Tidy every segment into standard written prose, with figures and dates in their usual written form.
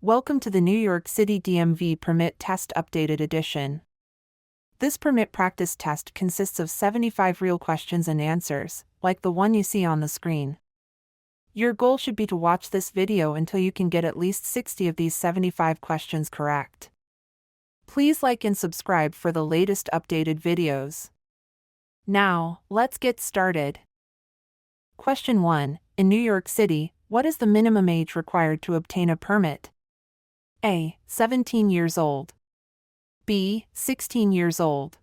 Welcome to the New York City DMV Permit Test Updated Edition. This permit practice test consists of 75 real questions and answers, like the one you see on the screen. Your goal should be to watch this video until you can get at least 60 of these 75 questions correct. Please like and subscribe for the latest updated videos. Now, let's get started. Question 1. In New York City, what is the minimum age required to obtain a permit? A. 17 years old. B. 16 years old.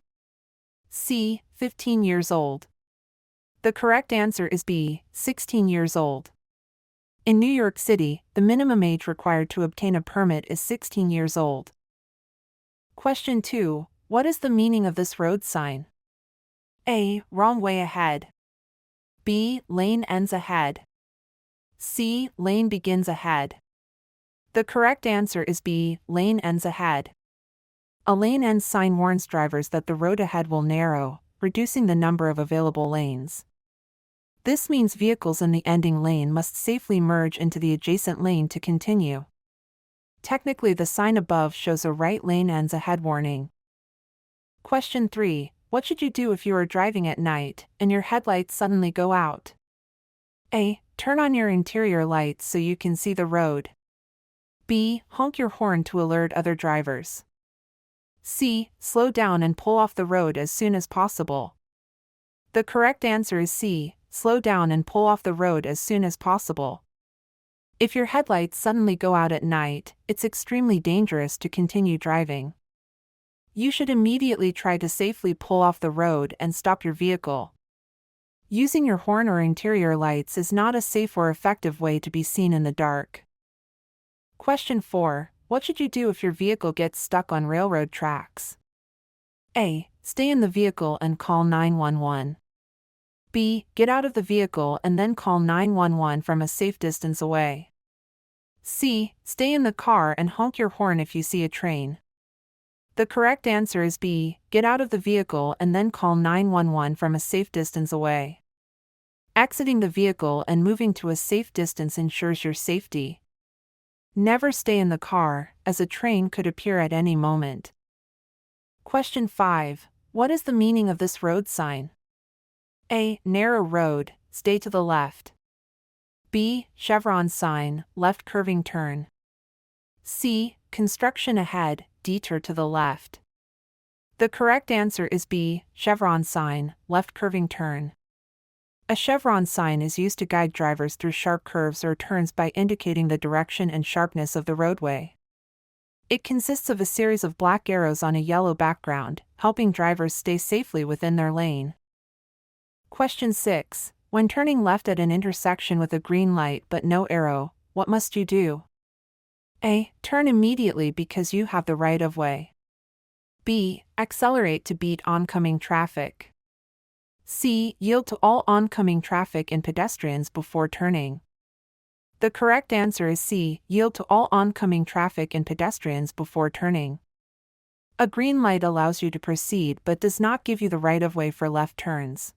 C. 15 years old. The correct answer is B. 16 years old. In New York City, the minimum age required to obtain a permit is 16 years old. Question 2. What is the meaning of this road sign? A. Wrong way ahead. B. Lane ends ahead. C. Lane begins ahead. The correct answer is B. Lane ends ahead. A lane ends sign warns drivers that the road ahead will narrow, reducing the number of available lanes. This means vehicles in the ending lane must safely merge into the adjacent lane to continue. Technically, the sign above shows a right lane ends ahead warning. Question 3. What should you do if you are driving at night and your headlights suddenly go out? A. Turn on your interior lights so you can see the road. B. Honk your horn to alert other drivers. C. Slow down and pull off the road as soon as possible. The correct answer is C. Slow down and pull off the road as soon as possible. If your headlights suddenly go out at night, it's extremely dangerous to continue driving. You should immediately try to safely pull off the road and stop your vehicle. Using your horn or interior lights is not a safe or effective way to be seen in the dark. Question 4. What should you do if your vehicle gets stuck on railroad tracks? A. Stay in the vehicle and call 911. B. Get out of the vehicle and then call 911 from a safe distance away. C. Stay in the car and honk your horn if you see a train. The correct answer is B. Get out of the vehicle and then call 911 from a safe distance away. Exiting the vehicle and moving to a safe distance ensures your safety. Never stay in the car, as a train could appear at any moment. Question 5. What is the meaning of this road sign? A. Narrow road, stay to the left. B. Chevron sign, left curving turn. C. Construction ahead, detour to the left. The correct answer is B. Chevron sign, left curving turn. A chevron sign is used to guide drivers through sharp curves or turns by indicating the direction and sharpness of the roadway. It consists of a series of black arrows on a yellow background, helping drivers stay safely within their lane. Question 6. When turning left at an intersection with a green light but no arrow, what must you do? A. Turn immediately because you have the right of way. B. Accelerate to beat oncoming traffic. C. Yield to all oncoming traffic and pedestrians before turning. The correct answer is C. Yield to all oncoming traffic and pedestrians before turning. A green light allows you to proceed but does not give you the right of way for left turns.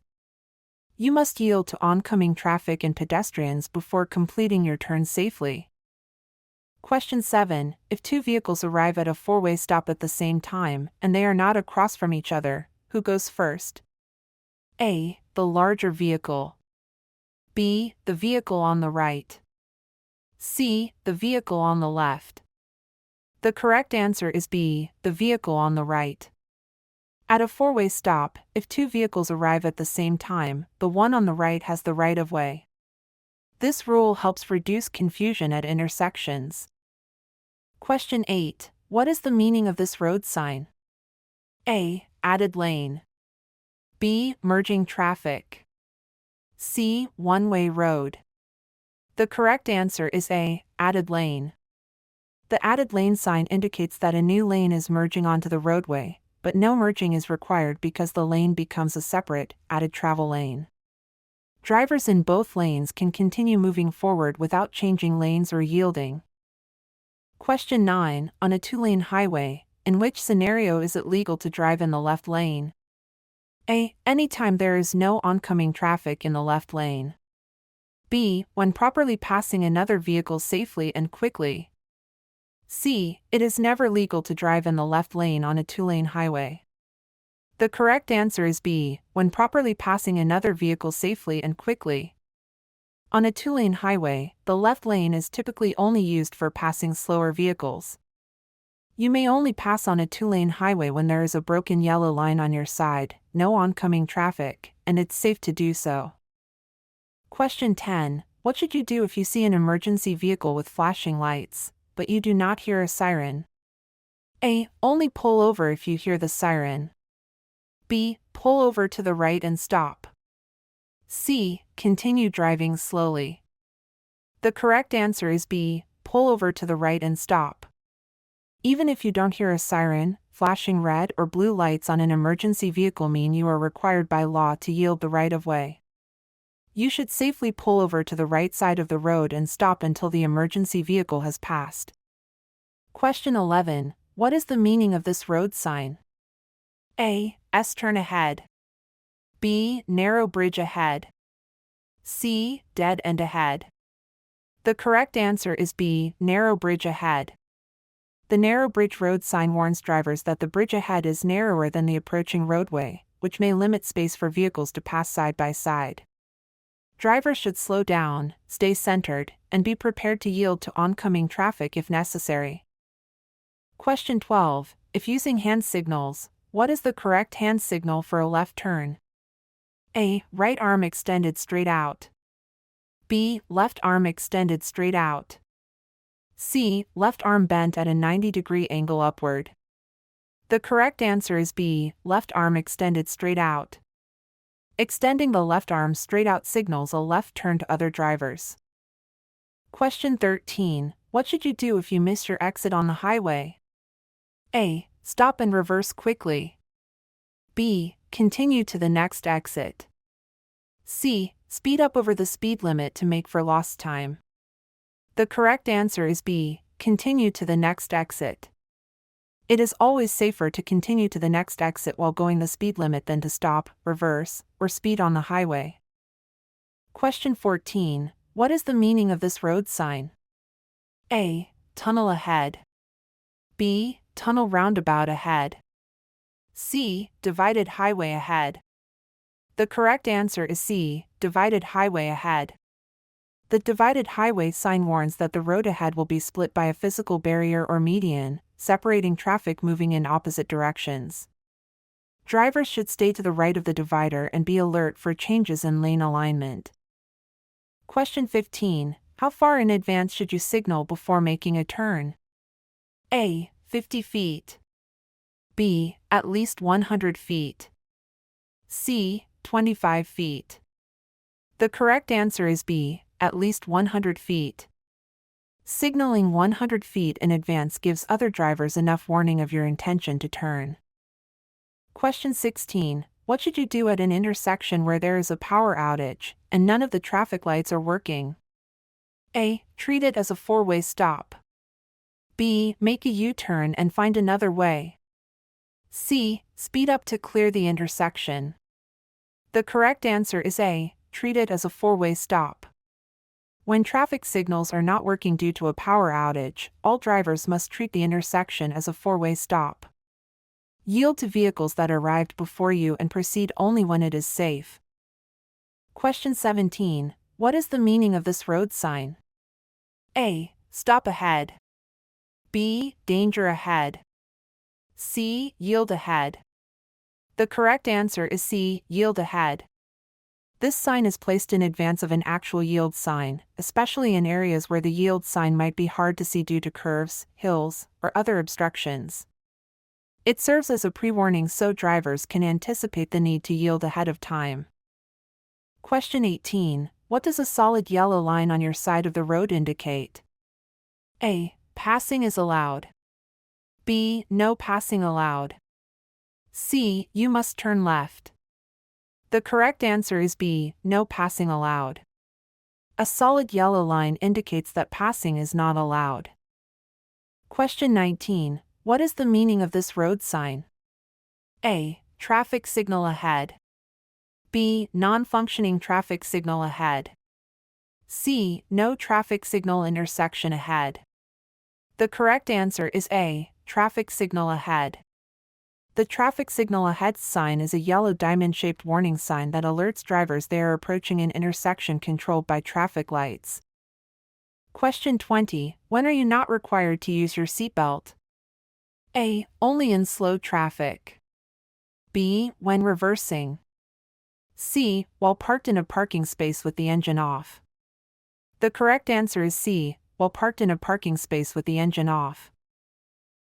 You must yield to oncoming traffic and pedestrians before completing your turn safely. Question 7. If two vehicles arrive at a four-way stop at the same time and they are not across from each other, who goes first? A. The larger vehicle. B. The vehicle on the right. C. The vehicle on the left. The correct answer is B. The vehicle on the right. At a four-way stop, if two vehicles arrive at the same time, the one on the right has the right of way. This rule helps reduce confusion at intersections. Question 8. What is the meaning of this road sign? A. Added lane. B. Merging traffic. C. One-way road. The correct answer is A. Added lane. The added lane sign indicates that a new lane is merging onto the roadway, but no merging is required because the lane becomes a separate, added travel lane. Drivers in both lanes can continue moving forward without changing lanes or yielding. Question 9. On a two-lane highway, in which scenario is it legal to drive in the left lane? A. Anytime there is no oncoming traffic in the left lane. B. When properly passing another vehicle safely and quickly. C. It is never legal to drive in the left lane on a two-lane highway. The correct answer is B. When properly passing another vehicle safely and quickly. On a two-lane highway, the left lane is typically only used for passing slower vehicles. You may only pass on a two-lane highway when there is a broken yellow line on your side, no oncoming traffic, and it's safe to do so. Question 10. What should you do if you see an emergency vehicle with flashing lights, but you do not hear a siren? A. Only pull over if you hear the siren. B. Pull over to the right and stop. C. Continue driving slowly. The correct answer is B. Pull over to the right and stop. Even if you don't hear a siren, flashing red or blue lights on an emergency vehicle mean you are required by law to yield the right-of-way. You should safely pull over to the right side of the road and stop until the emergency vehicle has passed. Question 11. What is the meaning of this road sign? A. S-turn ahead. B. Narrow bridge ahead. C. Dead end ahead. The correct answer is B. Narrow bridge ahead. The narrow bridge road sign warns drivers that the bridge ahead is narrower than the approaching roadway, which may limit space for vehicles to pass side by side. Drivers should slow down, stay centered, and be prepared to yield to oncoming traffic if necessary. Question 12. If using hand signals, what is the correct hand signal for a left turn? A. Right arm extended straight out. B. Left arm extended straight out. C. Left arm bent at a 90-degree angle upward. The correct answer is B. Left arm extended straight out. Extending the left arm straight out signals a left turn to other drivers. Question 13. What should you do if you miss your exit on the highway? A. Stop and reverse quickly. B. Continue to the next exit. C. Speed up over the speed limit to make for lost time. The correct answer is B. Continue to the next exit. It is always safer to continue to the next exit while going the speed limit than to stop, reverse, or speed on the highway. Question 14. What is the meaning of this road sign? A. Tunnel ahead. B. Tunnel roundabout ahead. C. Divided highway ahead. The correct answer is C. Divided highway ahead. The divided highway sign warns that the road ahead will be split by a physical barrier or median, separating traffic moving in opposite directions. Drivers should stay to the right of the divider and be alert for changes in lane alignment. Question 15. How far in advance should you signal before making a turn? A. 50 feet. B. At least 100 feet. C. 25 feet. The correct answer is B. At least 100 feet. Signaling 100 feet in advance gives other drivers enough warning of your intention to turn. Question 16. What should you do at an intersection where there is a power outage and none of the traffic lights are working? A. Treat it as a four-way stop. B. Make a U-turn and find another way. C. Speed up to clear the intersection. The correct answer is A. Treat it as a four-way stop. When traffic signals are not working due to a power outage, all drivers must treat the intersection as a four-way stop. Yield to vehicles that arrived before you and proceed only when it is safe. Question 17. What is the meaning of this road sign? A. Stop ahead. B. Danger ahead. C. Yield ahead. The correct answer is C. Yield ahead. This sign is placed in advance of an actual yield sign, especially in areas where the yield sign might be hard to see due to curves, hills, or other obstructions. It serves as a pre-warning so drivers can anticipate the need to yield ahead of time. Question 18. What does a solid yellow line on your side of the road indicate? A. Passing is allowed. B. No passing allowed. C. You must turn left. The correct answer is B. No passing allowed. A solid yellow line indicates that passing is not allowed. Question 19. What is the meaning of this road sign? A. Traffic signal ahead. B. Non-functioning traffic signal ahead. C. No traffic signal intersection ahead. The correct answer is A, traffic signal ahead. The traffic signal ahead sign is a yellow diamond-shaped warning sign that alerts drivers they are approaching an intersection controlled by traffic lights. Question 20. When are you not required to use your seatbelt? A. Only in slow traffic. B. When reversing. C. While parked in a parking space with the engine off. The correct answer is C. While parked in a parking space with the engine off.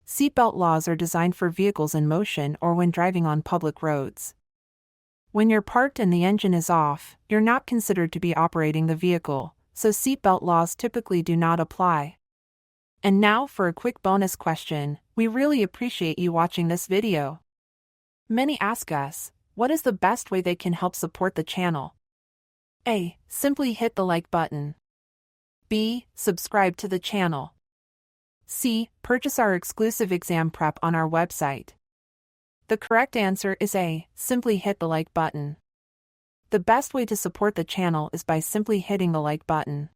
Seatbelt laws are designed for vehicles in motion or when driving on public roads. When you're parked and the engine is off, you're not considered to be operating the vehicle, so seatbelt laws typically do not apply. And now for a quick bonus question. We really appreciate you watching this video. Many ask us, what is the best way they can help support the channel? A. Simply hit the like button. B. Subscribe to the channel. C. Purchase our exclusive exam prep on our website. The correct answer is A. Simply hit the like button. The best way to support the channel is by simply hitting the like button.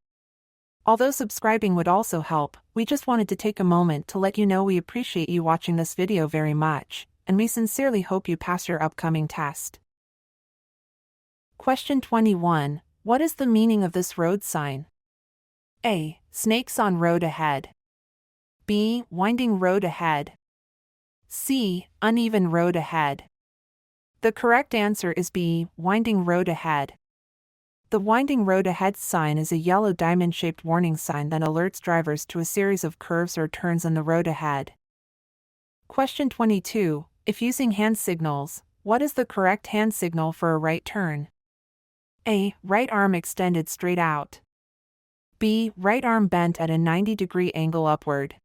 Although subscribing would also help, we just wanted to take a moment to let you know we appreciate you watching this video very much, and we sincerely hope you pass your upcoming test. Question 21. What is the meaning of this road sign? A. Snakes on road ahead. B. Winding road ahead. C. Uneven road ahead. The correct answer is B. Winding road ahead. The winding road ahead sign is a yellow diamond-shaped warning sign that alerts drivers to a series of curves or turns in the road ahead. Question 22. If using hand signals, what is the correct hand signal for a right turn? A. Right arm extended straight out. B. Right arm bent at a 90-degree angle upward.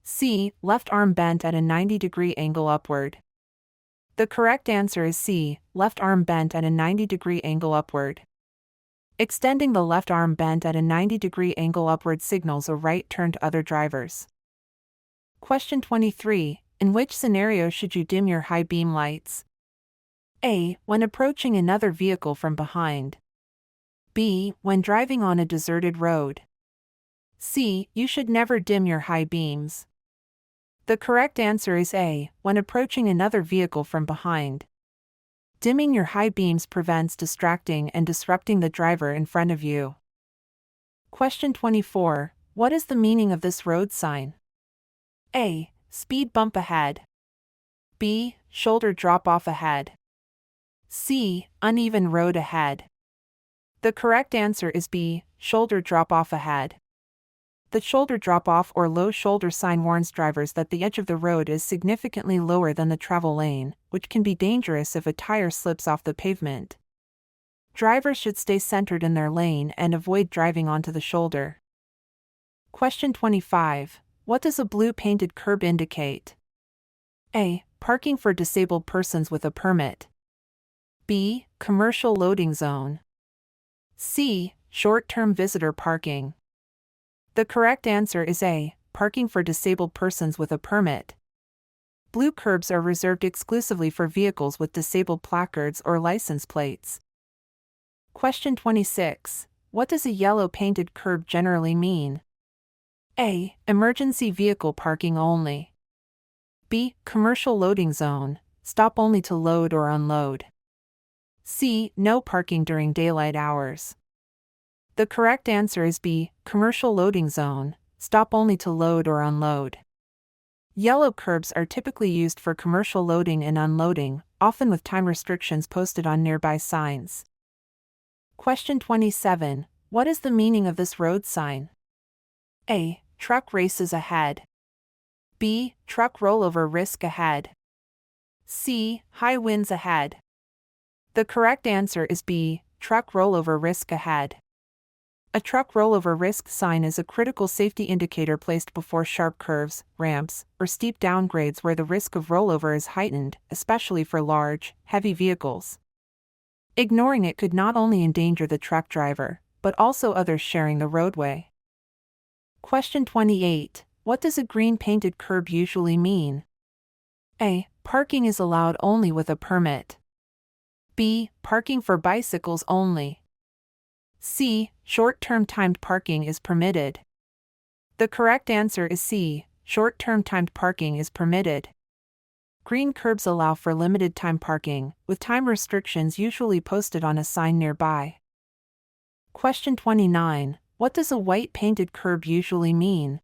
C. Left arm bent at a 90-degree angle upward. The correct answer is C. Left arm bent at a 90-degree angle upward. Extending the left arm bent at a 90-degree angle upward signals a right turn to other drivers. Question 23. In which scenario should you dim your high beam lights? A. When approaching another vehicle from behind. B. When driving on a deserted road. C. You should never dim your high beams. The correct answer is A. When approaching another vehicle from behind. Dimming your high beams prevents distracting and disrupting the driver in front of you. Question 24. What is the meaning of this road sign? A. Speed bump ahead. B. Shoulder drop off ahead. C. Uneven road ahead. The correct answer is B. Shoulder drop off ahead. The shoulder drop-off or low shoulder sign warns drivers that the edge of the road is significantly lower than the travel lane, which can be dangerous if a tire slips off the pavement. Drivers should stay centered in their lane and avoid driving onto the shoulder. Question 25. What does a blue painted curb indicate? A. Parking for disabled persons with a permit. B. Commercial loading zone. C. Short-term visitor parking. The correct answer is A. Parking for disabled persons with a permit. Blue curbs are reserved exclusively for vehicles with disabled placards or license plates. Question 26. What does a yellow painted curb generally mean? A. Emergency vehicle parking only. B. Commercial loading zone, stop only to load or unload. C. No parking during daylight hours. The correct answer is B. Commercial loading zone, stop only to load or unload. Yellow curbs are typically used for commercial loading and unloading, often with time restrictions posted on nearby signs. Question 27. What is the meaning of this road sign? A. Truck races ahead. B. Truck rollover risk ahead. C. High winds ahead. The correct answer is B. Truck rollover risk ahead. A truck rollover risk sign is a critical safety indicator placed before sharp curves, ramps, or steep downgrades where the risk of rollover is heightened, especially for large, heavy vehicles. Ignoring it could not only endanger the truck driver, but also others sharing the roadway. Question 28. What does a green painted curb usually mean? A. Parking is allowed only with a permit. B. Parking for bicycles only. C. Short-term timed parking is permitted. The correct answer is C. Short-term timed parking is permitted. Green curbs allow for limited time parking, with time restrictions usually posted on a sign nearby. Question 29. What does a white painted curb usually mean?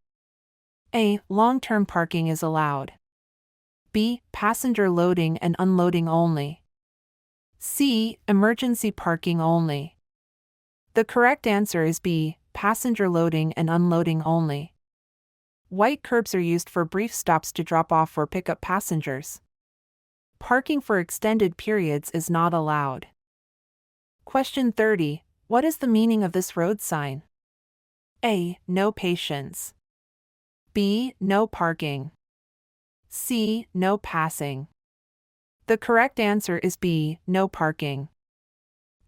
A. Long-term parking is allowed. B. Passenger loading and unloading only. C. Emergency parking only. The correct answer is B. Passenger loading and unloading only. White curbs are used for brief stops to drop off or pick up passengers. Parking for extended periods is not allowed. Question 30. What is the meaning of this road sign? A. No patience. B. No parking. C. No passing. The correct answer is B. No parking.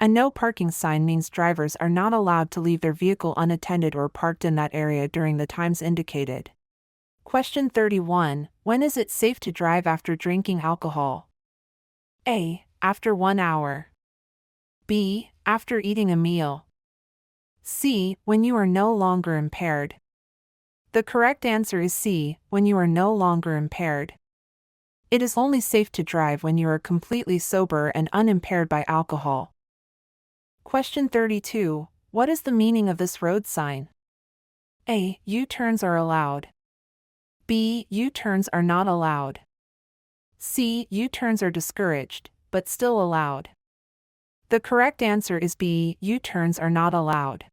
A no parking sign means drivers are not allowed to leave their vehicle unattended or parked in that area during the times indicated. Question 31. When is it safe to drive after drinking alcohol? A. After 1 hour. B. After eating a meal. C. When you are no longer impaired. The correct answer is C. When you are no longer impaired. It is only safe to drive when you are completely sober and unimpaired by alcohol. Question 32. What is the meaning of this road sign? A. U-turns are allowed. B. U-turns are not allowed. C. U-turns are discouraged, but still allowed. The correct answer is B. U-turns are not allowed.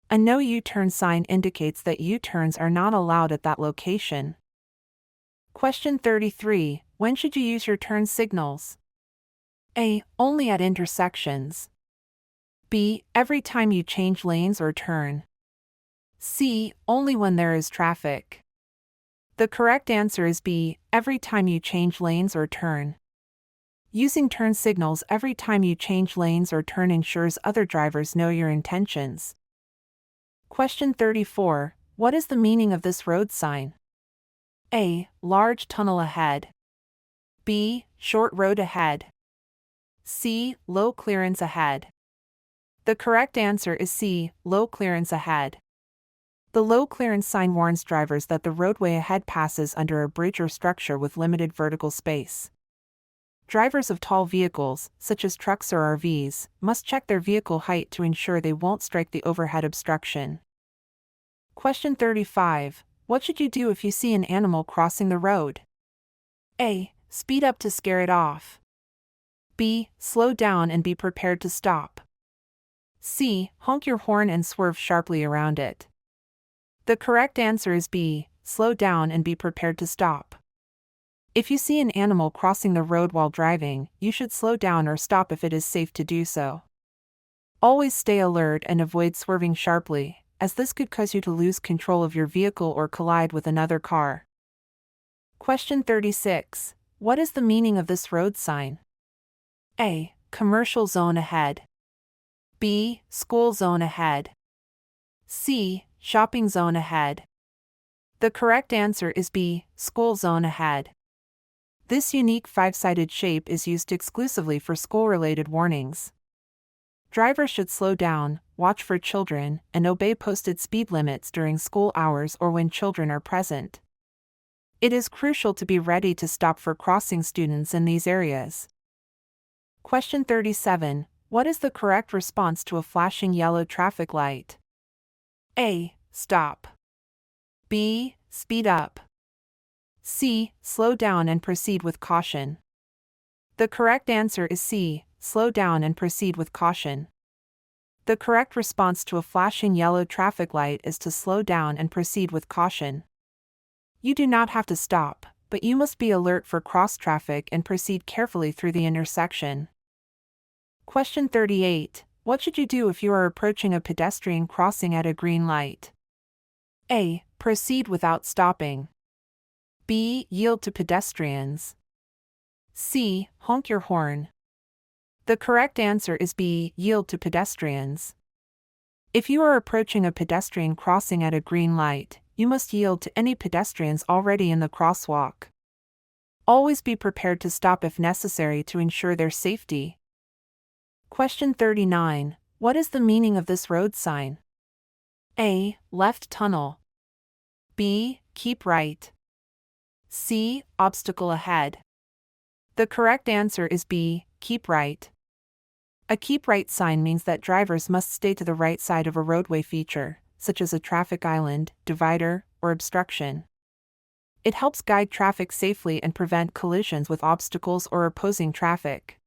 A no U-turn sign indicates that U-turns are not allowed at that location. Question 33. When should you use your turn signals? A. Only at intersections. B. Every time you change lanes or turn. C. Only when there is traffic. The correct answer is B. Every time you change lanes or turn. Using turn signals every time you change lanes or turn ensures other drivers know your intentions. Question 34. What is the meaning of this road sign? A. Large tunnel ahead. B. Short road ahead. C. Low clearance ahead. The correct answer is C. Low clearance ahead. The low clearance sign warns drivers that the roadway ahead passes under a bridge or structure with limited vertical space. Drivers of tall vehicles, such as trucks or RVs, must check their vehicle height to ensure they won't strike the overhead obstruction. Question 35. What should you do if you see an animal crossing the road? A. Speed up to scare it off. B. Slow down and be prepared to stop. C. Honk your horn and swerve sharply around it. The correct answer is B. Slow down and be prepared to stop. If you see an animal crossing the road while driving, you should slow down or stop if it is safe to do so. Always stay alert and avoid swerving sharply, as this could cause you to lose control of your vehicle or collide with another car. Question 36. What is the meaning of this road sign? A. Commercial zone ahead. B. School zone ahead. C. Shopping zone ahead. The correct answer is B. School zone ahead. This unique five-sided shape is used exclusively for school-related warnings. Drivers should slow down, watch for children, and obey posted speed limits during school hours or when children are present. It is crucial to be ready to stop for crossing students in these areas. Question 37. What is the correct response to a flashing yellow traffic light? A. Stop. B. Speed up. C. Slow down and proceed with caution. The correct answer is C. Slow down and proceed with caution. The correct response to a flashing yellow traffic light is to slow down and proceed with caution. You do not have to stop, but you must be alert for cross traffic and proceed carefully through the intersection. Question 38. What should you do if you are approaching a pedestrian crossing at a green light? A. Proceed without stopping. B. Yield to pedestrians. C. Honk your horn. The correct answer is B. Yield to pedestrians. If you are approaching a pedestrian crossing at a green light, you must yield to any pedestrians already in the crosswalk. Always be prepared to stop if necessary to ensure their safety. Question 39. What is the meaning of this road sign? A. Left tunnel. B. Keep right. C. Obstacle ahead. The correct answer is B. Keep right. A keep right sign means that drivers must stay to the right side of a roadway feature, such as a traffic island, divider, or obstruction. It helps guide traffic safely and prevent collisions with obstacles or opposing traffic.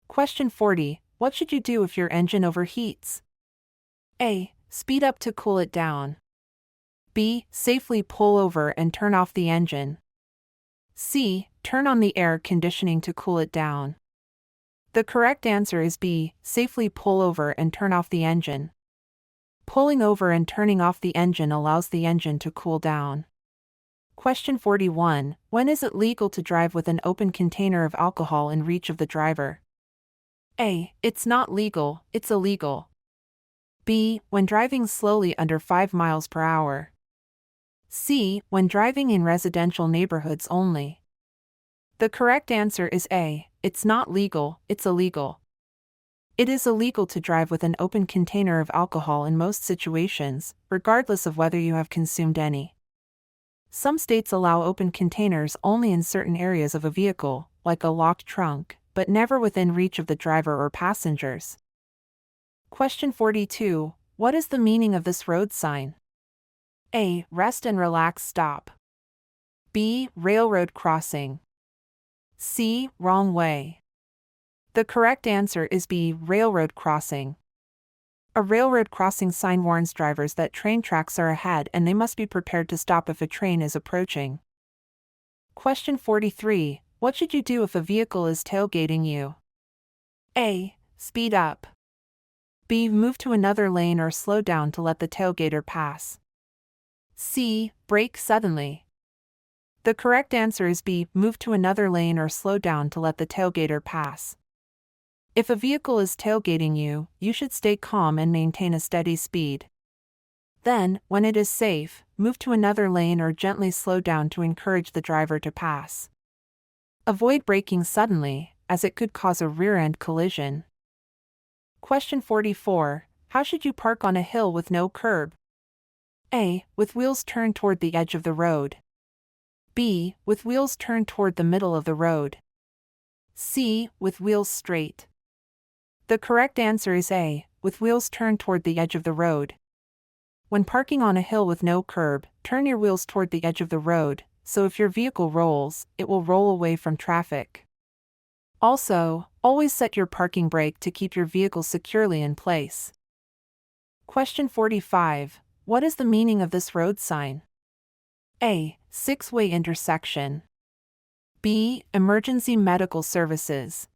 Question 40. What should you do if your engine overheats? A. Speed up to cool it down. B. Safely pull over and turn off the engine. C. Turn on the air conditioning to cool it down. The correct answer is B. Safely pull over and turn off the engine. Pulling over and turning off the engine allows the engine to cool down. Question 41. When is it legal to drive with an open container of alcohol in reach of the driver? A. It's not legal, it's illegal. B. When driving slowly under 5 miles per hour. C. When driving in residential neighborhoods only. The correct answer is A. It's not legal, it's illegal. It is illegal to drive with an open container of alcohol in most situations, regardless of whether you have consumed any. Some states allow open containers only in certain areas of a vehicle, like a locked trunk, but never within reach of the driver or passengers. Question 42. What is the meaning of this road sign? A. Rest and relax stop. B. Railroad crossing. C. Wrong way. The correct answer is B. Railroad crossing. A railroad crossing sign warns drivers that train tracks are ahead and they must be prepared to stop if a train is approaching. Question 43. What should you do if a vehicle is tailgating you? A. Speed up. B. Move to another lane or slow down to let the tailgater pass. C. Brake suddenly. The correct answer is B. Move to another lane or slow down to let the tailgater pass. If a vehicle is tailgating you, you should stay calm and maintain a steady speed. Then, when it is safe, move to another lane or gently slow down to encourage the driver to pass. Avoid braking suddenly, as it could cause a rear-end collision. Question 44. How should you park on a hill with no curb? A. With wheels turned toward the edge of the road. B. With wheels turned toward the middle of the road. C. With wheels straight. The correct answer is A. With wheels turned toward the edge of the road. When parking on a hill with no curb, turn your wheels toward the edge of the road, so if your vehicle rolls, it will roll away from traffic. Also, always set your parking brake to keep your vehicle securely in place. Question 45. What is the meaning of this road sign? A. 6-way intersection. B. Emergency medical services.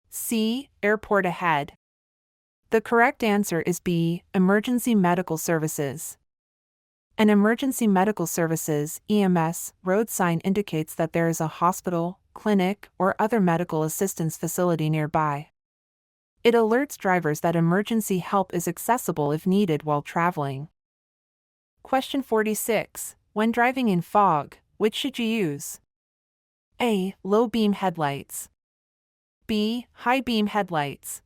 C. Airport ahead. The correct answer is B. Emergency medical services. An emergency medical services (EMS) road sign indicates that there is a hospital, clinic, or other medical assistance facility nearby. It alerts drivers that emergency help is accessible if needed while traveling. Question 46. When driving in fog, which should you use? A. Low beam headlights. B. High beam headlights.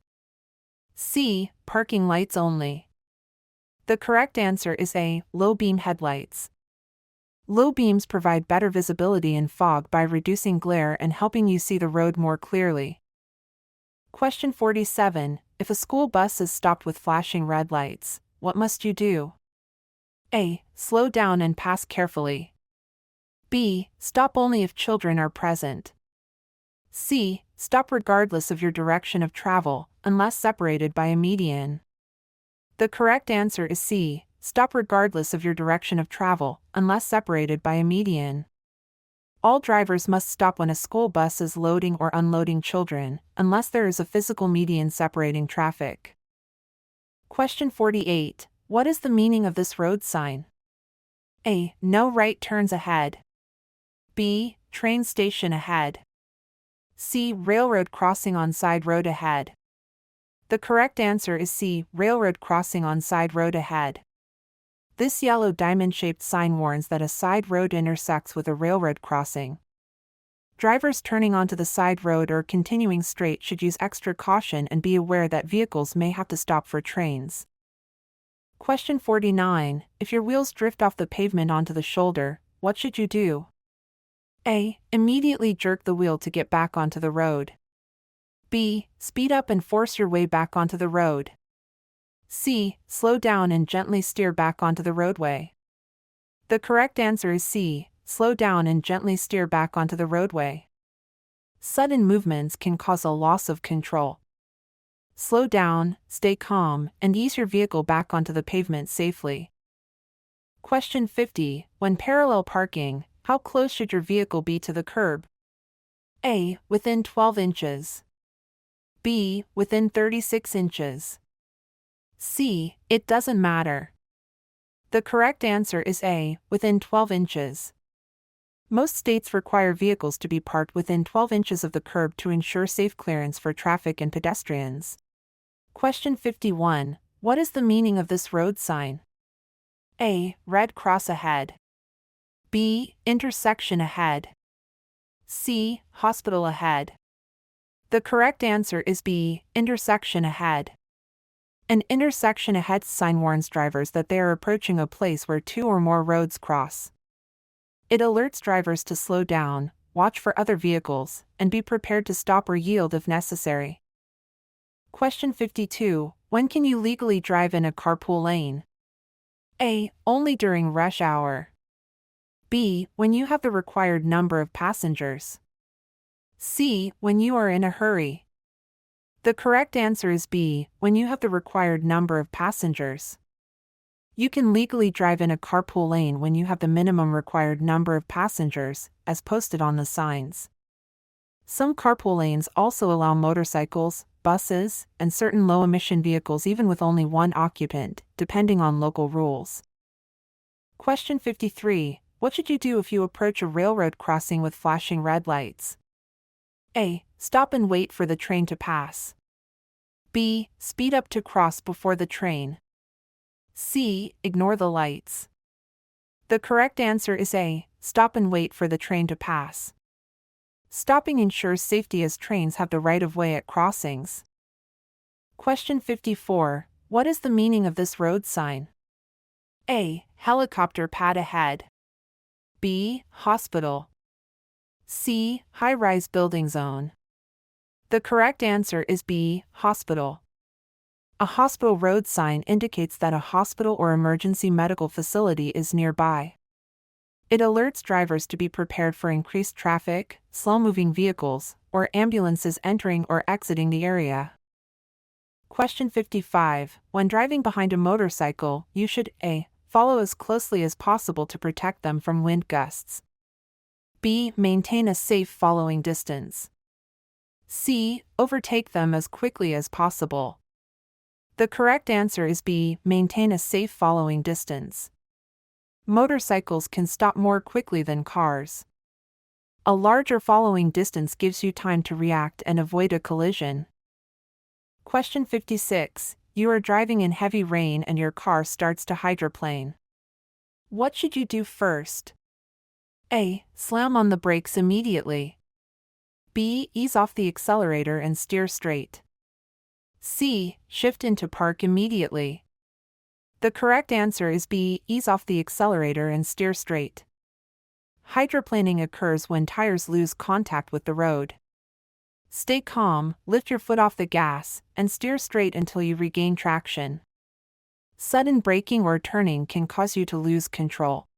C. Parking lights only. The correct answer is A. Low beam headlights. Low beams provide better visibility in fog by reducing glare and helping you see the road more clearly. Question 47. If a school bus is stopped with flashing red lights, what must you do? A. Slow down and pass carefully. B. Stop only if children are present. C. Stop regardless of your direction of travel, unless separated by a median. The correct answer is C. Stop regardless of your direction of travel, unless separated by a median. All drivers must stop when a school bus is loading or unloading children, unless there is a physical median separating traffic. Question 48. What is the meaning of this road sign? A. No right turns ahead. B. Train station ahead. C. Railroad crossing on side road ahead. The correct answer is C. Railroad crossing on side road ahead. This yellow diamond-shaped sign warns that a side road intersects with a railroad crossing. Drivers turning onto the side road or continuing straight should use extra caution and be aware that vehicles may have to stop for trains. Question 49. If your wheels drift off the pavement onto the shoulder, what should you do? A. Immediately jerk the wheel to get back onto the road. B. Speed up and force your way back onto the road. C. Slow down and gently steer back onto the roadway. The correct answer is C. Slow down and gently steer back onto the roadway. Sudden movements can cause a loss of control. Slow down, stay calm, and ease your vehicle back onto the pavement safely. Question 50. When parallel parking, how close should your vehicle be to the curb? A. Within 12 inches. B. Within 36 inches. C. It doesn't matter. The correct answer is A. Within 12 inches. Most states require vehicles to be parked within 12 inches of the curb to ensure safe clearance for traffic and pedestrians. Question 51. What is the meaning of this road sign? A. Red cross ahead. B. Intersection ahead. C. Hospital ahead. The correct answer is B. Intersection ahead. An intersection ahead sign warns drivers that they are approaching a place where two or more roads cross. It alerts drivers to slow down, watch for other vehicles, and be prepared to stop or yield if necessary. Question 52. When can you legally drive in a carpool lane? A. Only during rush hour. B. When you have the required number of passengers. C. When you are in a hurry. The correct answer is B. When you have the required number of passengers. You can legally drive in a carpool lane when you have the minimum required number of passengers, as posted on the signs. Some carpool lanes also allow motorcycles, buses, and certain low-emission vehicles even with only one occupant, depending on local rules. Question 53. What should you do if you approach a railroad crossing with flashing red lights? A. Stop and wait for the train to pass. B. Speed up to cross before the train. C. Ignore the lights. The correct answer is A. Stop and wait for the train to pass. Stopping ensures safety as trains have the right of way at crossings. Question 54. What is the meaning of this road sign? A. Helicopter pad ahead. B. Hospital. C. High-rise building zone. The correct answer is B. Hospital. A hospital road sign indicates that a hospital or emergency medical facility is nearby. It alerts drivers to be prepared for increased traffic, slow-moving vehicles, or ambulances entering or exiting the area. Question 55. When driving behind a motorcycle, you should A. Follow as closely as possible to protect them from wind gusts. B. Maintain a safe following distance. C. Overtake them as quickly as possible. The correct answer is B. Maintain a safe following distance. Motorcycles can stop more quickly than cars. A larger following distance gives you time to react and avoid a collision. Question 56. You are driving in heavy rain and your car starts to hydroplane. What should you do first? A. Slam on the brakes immediately. B. Ease off the accelerator and steer straight. C. Shift into park immediately. The correct answer is B. Ease off the accelerator and steer straight. Hydroplaning occurs when tires lose contact with the road. Stay calm, lift your foot off the gas, and steer straight until you regain traction. Sudden braking or turning can cause you to lose control.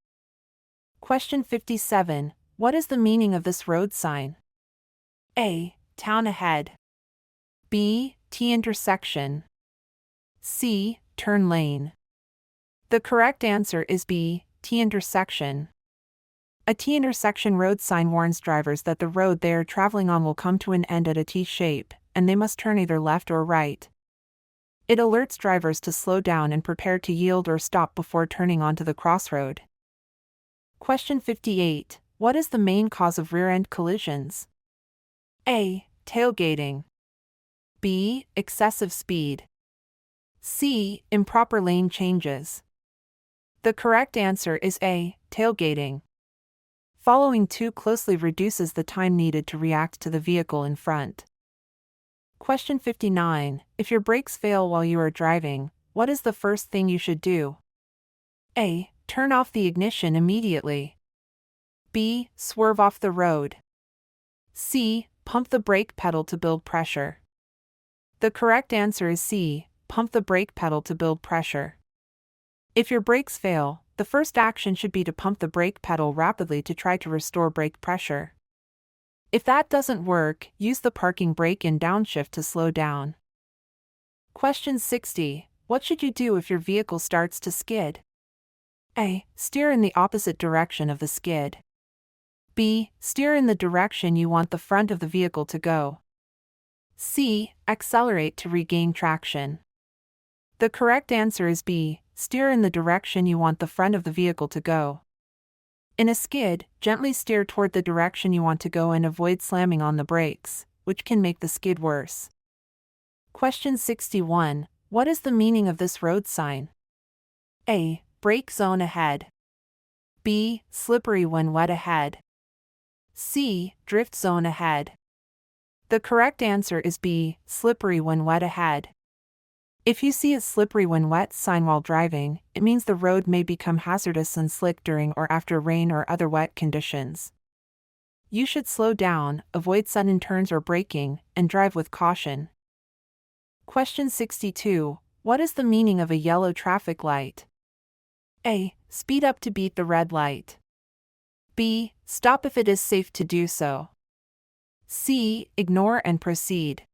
Question 57. What is the meaning of this road sign? A. Town ahead. B. T intersection. C. Turn lane. The correct answer is B. T intersection. A T intersection road sign warns drivers that the road they are traveling on will come to an end at a T shape, and they must turn either left or right. It alerts drivers to slow down and prepare to yield or stop before turning onto the crossroad. Question 58. What is the main cause of rear-end collisions? A. Tailgating. B. Excessive speed. C. Improper lane changes. The correct answer is A. Tailgating. Following too closely reduces the time needed to react to the vehicle in front. Question 59. If your brakes fail while you are driving, what is the first thing you should do? A. Turn off the ignition immediately. B. Swerve off the road. C. Pump the brake pedal to build pressure. The correct answer is C. Pump the brake pedal to build pressure. If your brakes fail, the first action should be to pump the brake pedal rapidly to try to restore brake pressure. If that doesn't work, use the parking brake and downshift to slow down. Question 60. What should you do if your vehicle starts to skid? A. Steer in the opposite direction of the skid. B. Steer in the direction you want the front of the vehicle to go. C. Accelerate to regain traction. The correct answer is B. Steer in the direction you want the front of the vehicle to go. In a skid, gently steer toward the direction you want to go and avoid slamming on the brakes, which can make the skid worse. Question 61. What is the meaning of this road sign? A. Brake zone ahead. B. Slippery when wet ahead. C. Drift zone ahead. The correct answer is B. Slippery when wet ahead. If you see a slippery when wet sign while driving, it means the road may become hazardous and slick during or after rain or other wet conditions. You should slow down, avoid sudden turns or braking, and drive with caution. Question 62. What is the meaning of a yellow traffic light? A. Speed up to beat the red light. B. Stop if it is safe to do so. C. Ignore and proceed.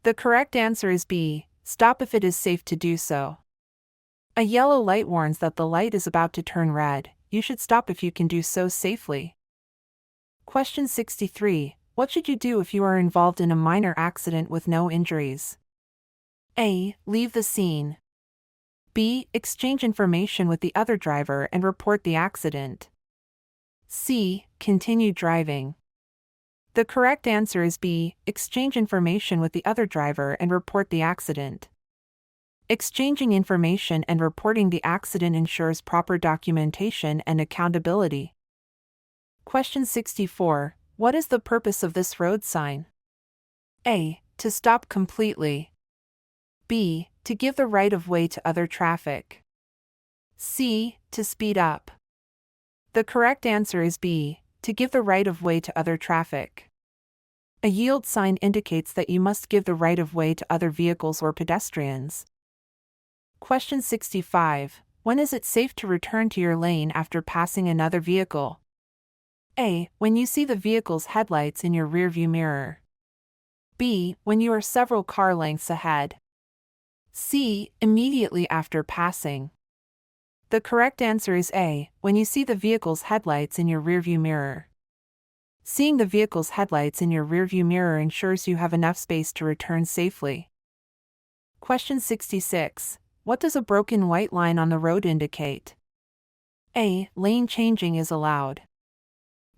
The correct answer is B. Stop if it is safe to do so. A yellow light warns that the light is about to turn red. You should stop if you can do so safely. Question 63. What should you do if you are involved in a minor accident with no injuries? A. Leave the scene. B. Exchange information with the other driver and report the accident. C. Continue driving. The correct answer is B. Exchange information with the other driver and report the accident. Exchanging information and reporting the accident ensures proper documentation and accountability. Question 64. What is the purpose of this road sign? A. To stop completely. B. To give the right of way to other traffic. C. To speed up. The correct answer is B. To give the right of way to other traffic. A yield sign indicates that you must give the right of way to other vehicles or pedestrians. Question 65. When is it safe to return to your lane after passing another vehicle? A. When you see the vehicle's headlights in your rearview mirror. B. When you are several car lengths ahead. C. Immediately after passing. The correct answer is A. When you see the vehicle's headlights in your rearview mirror. Seeing the vehicle's headlights in your rearview mirror ensures you have enough space to return safely. Question 66. What does a broken white line on the road indicate? A. Lane changing is allowed.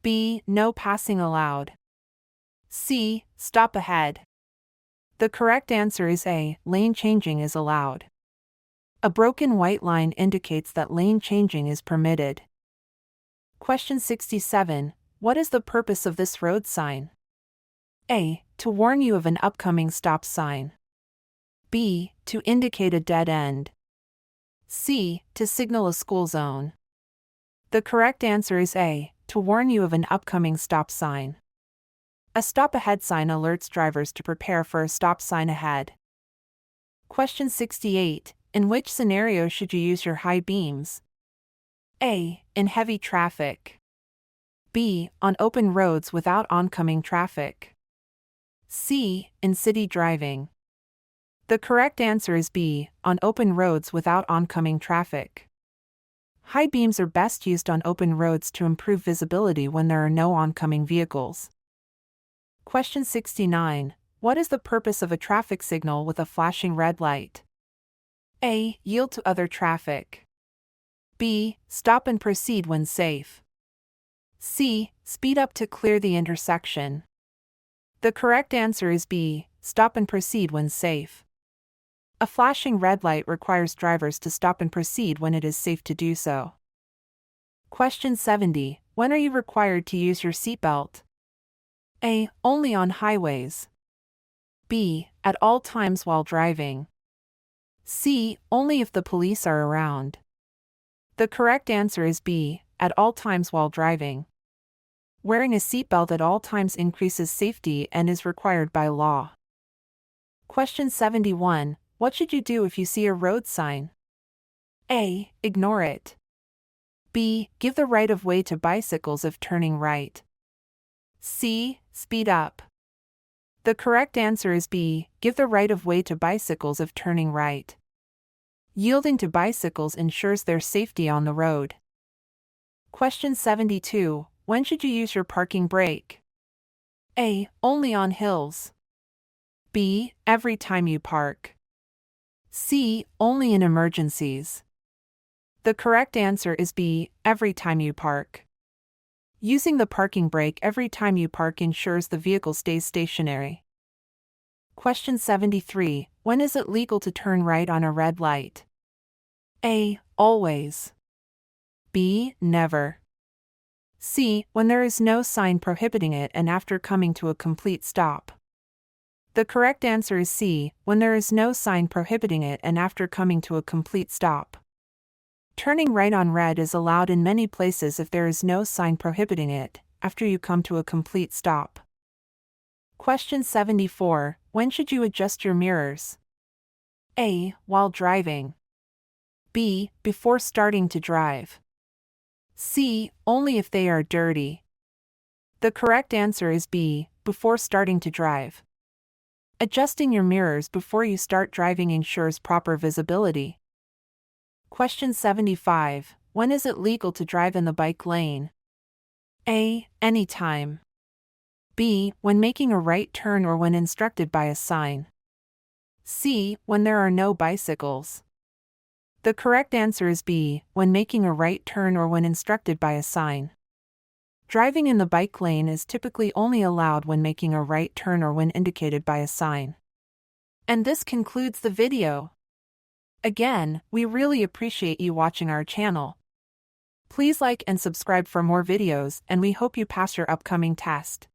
B. No passing allowed. C. Stop ahead. The correct answer is A. Lane changing is allowed. A broken white line indicates that lane changing is permitted. Question 67. What is the purpose of this road sign? A. To warn you of an upcoming stop sign. B. To indicate a dead end. C. To signal a school zone. The correct answer is A. To warn you of an upcoming stop sign. A stop ahead sign alerts drivers to prepare for a stop sign ahead. Question 68. In which scenario should you use your high beams? A. In heavy traffic. B. On open roads without oncoming traffic. C. In city driving. The correct answer is B. On open roads without oncoming traffic. High beams are best used on open roads to improve visibility when there are no oncoming vehicles. Question 69. What is the purpose of a traffic signal with a flashing red light? A. Yield to other traffic. B. Stop and proceed when safe. C. Speed up to clear the intersection. The correct answer is B. Stop and proceed when safe. A flashing red light requires drivers to stop and proceed when it is safe to do so. Question 70. When are you required to use your seatbelt? A. Only on highways. B. At all times while driving. C. Only if the police are around. The correct answer is B. At all times while driving. Wearing a seatbelt at all times increases safety and is required by law. Question 71. What should you do if you see a road sign? A. Ignore it. B. Give the right of way to bicycles if turning right. C. Speed up. The correct answer is B. Give the right of way to bicycles if turning right. Yielding to bicycles ensures their safety on the road. Question 72. When should you use your parking brake? A. Only on hills. B. Every time you park. C. Only in emergencies. The correct answer is B. Every time you park. Using the parking brake every time you park ensures the vehicle stays stationary. Question 73. When is it legal to turn right on a red light? A. Always. B. Never. C. When there is no sign prohibiting it and after coming to a complete stop. The correct answer is C. When there is no sign prohibiting it and after coming to a complete stop. Turning right on red is allowed in many places if there is no sign prohibiting it, after you come to a complete stop. Question 74. When should you adjust your mirrors? A. While driving. B. Before starting to drive. C. Only if they are dirty. The correct answer is B. Before starting to drive. Adjusting your mirrors before you start driving ensures proper visibility. Question 75. When is it legal to drive in the bike lane? A. Anytime. B. When making a right turn or when instructed by a sign. C. When there are no bicycles. The correct answer is B. When making a right turn or when instructed by a sign. Driving in the bike lane is typically only allowed when making a right turn or when indicated by a sign. And this concludes the video. Again, we really appreciate you watching our channel. Please like and subscribe for more videos, and we hope you pass your upcoming test.